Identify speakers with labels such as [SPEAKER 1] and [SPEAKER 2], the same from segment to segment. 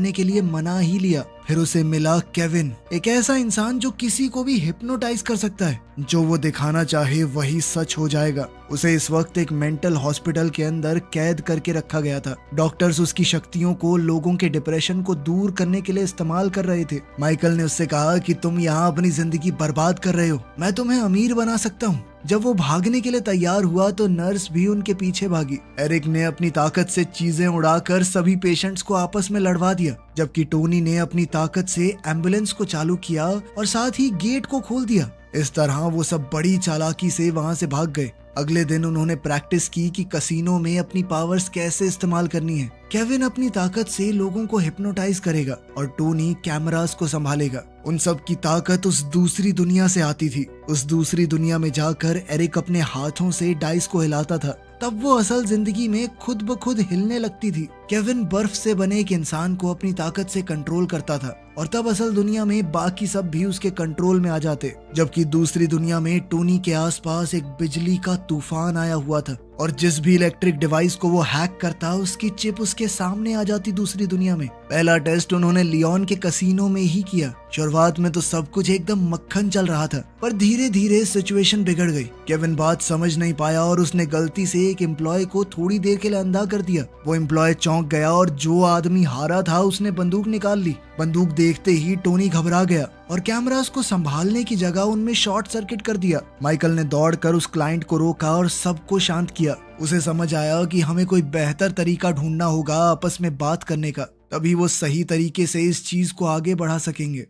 [SPEAKER 1] करने के लिए मना ही लिया। फिर उसे मिला केविन, एक ऐसा इंसान जो किसी को भी हिप्नोटाइज कर सकता है। जो वो दिखाना चाहे वही सच हो जाएगा। उसे इस वक्त एक मेंटल हॉस्पिटल के अंदर कैद करके रखा गया था। डॉक्टर्स उसकी शक्तियों को लोगों के डिप्रेशन को दूर करने के लिए इस्तेमाल कर रहे थे। माइकल ने उससे कहा कि तुम यहाँ अपनी जिंदगी बर्बाद कर रहे हो, मैं तुम्हें अमीर बना सकता हूँ। जब वो भागने के लिए तैयार हुआ तो नर्स भी उनके पीछे भागी। एरिक ने अपनी ताकत से चीजें उड़ाकर सभी पेशेंट्स को आपस में लड़वा दिया, जबकि टोनी ने अपनी ताकत से एम्बुलेंस को चालू किया और साथ ही गेट को खोल दिया। इस तरह वो सब बड़ी चालाकी से वहां से भाग गए। अगले दिन उन्होंने प्रैक्टिस की कि कसीनो में अपनी पावर्स कैसे इस्तेमाल करनी है। केविन अपनी ताकत से लोगों को हिप्नोटाइज करेगा और टोनी कैमरास को संभालेगा। उन सब की ताकत उस दूसरी दुनिया से आती थी। उस दूसरी दुनिया में जाकर एरिक अपने हाथों से डाइस को हिलाता था, तब वो असल जिंदगी में खुद ब खुद हिलने लगती थी। केविन बर्फ से बने एक इंसान को अपनी ताकत से कंट्रोल करता था और तब असल दुनिया में बाकी सब भी उसके कंट्रोल में आ जाते। जबकि दूसरी दुनिया में टोनी के आसपास एक बिजली का तूफान आया हुआ था और जिस भी इलेक्ट्रिक डिवाइस को वो हैक करता उसकी चिप उसके सामने आ जाती दूसरी दुनिया में। पहला टेस्ट उन्होंने लियोन के कसीनो में ही किया। शुरुआत में तो सब कुछ एकदम मक्खन चल रहा था, पर धीरे धीरे सिचुएशन बिगड़ गई। केविन बात समझ नहीं पाया और उसने गलती से एक एम्प्लॉय को थोड़ी देर के लिए अंधा कर दिया। वो एम्प्लॉय चौंक गया और जो आदमी हारा था उसने बंदूक निकाल ली। बंदूक देखते ही टोनी घबरा गया और कैमरास को संभालने की जगह उनमें शॉर्ट सर्किट कर दिया। माइकल ने दौड़कर उस क्लाइंट को रोका और सबको शांत किया। उसे समझ आया कि हमें कोई बेहतर तरीका ढूंढना होगा आपस में बात करने का, तभी वो सही तरीके से इस चीज को आगे बढ़ा सकेंगे।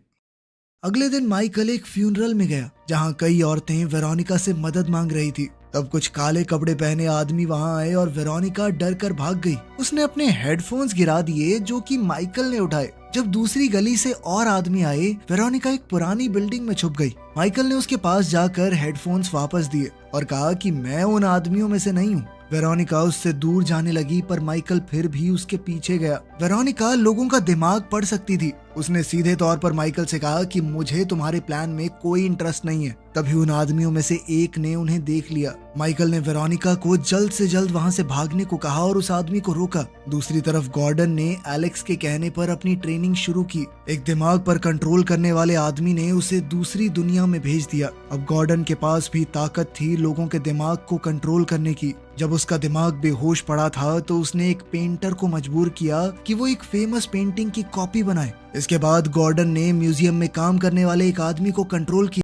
[SPEAKER 1] अगले दिन माइकल एक फ्यूनरल में गया जहां कई औरतें वेरोनिका से मदद मांग रही थी। तब कुछ काले कपड़े पहने आदमी वहां आए और वेरोनिका डर कर भाग गई। उसने अपने हेडफोन्स गिरा दिए जो कि माइकल ने उठाए। जब दूसरी गली से और आदमी आए, वेरोनिका एक पुरानी बिल्डिंग में छुप गई। माइकल ने उसके पास जाकर हेडफोन्स वापस दिए और कहा कि मैं उन आदमियों में से नहीं हूँ। वेरोनिका उससे दूर जाने लगी, पर माइकल फिर भी उसके पीछे गया। वेरोनिका लोगों का दिमाग पढ़ सकती थी। उसने सीधे तौर पर माइकल से कहा कि मुझे तुम्हारे प्लान में कोई इंटरेस्ट नहीं है। तभी उन आदमियों में से एक ने उन्हें देख लिया। माइकल ने वेरोनिका को जल्द से जल्द वहां से भागने को कहा और उस आदमी को रोका। दूसरी तरफ गॉर्डन ने एलेक्स के कहने पर अपनी ट्रेनिंग शुरू की। एक दिमाग पर कंट्रोल करने वाले आदमी ने उसे दूसरी दुनिया में भेज दिया। अब गॉर्डन के पास भी ताकत थी लोगों के दिमाग को कंट्रोल करने की। जब उसका दिमाग बेहोश पड़ा था तो उसने एक पेंटर को मजबूर किया कि वो एक फेमस पेंटिंग की कॉपी बनाए। इसके बाद गॉर्डन ने म्यूजियम में काम करने वाले एक आदमी को कंट्रोल किया।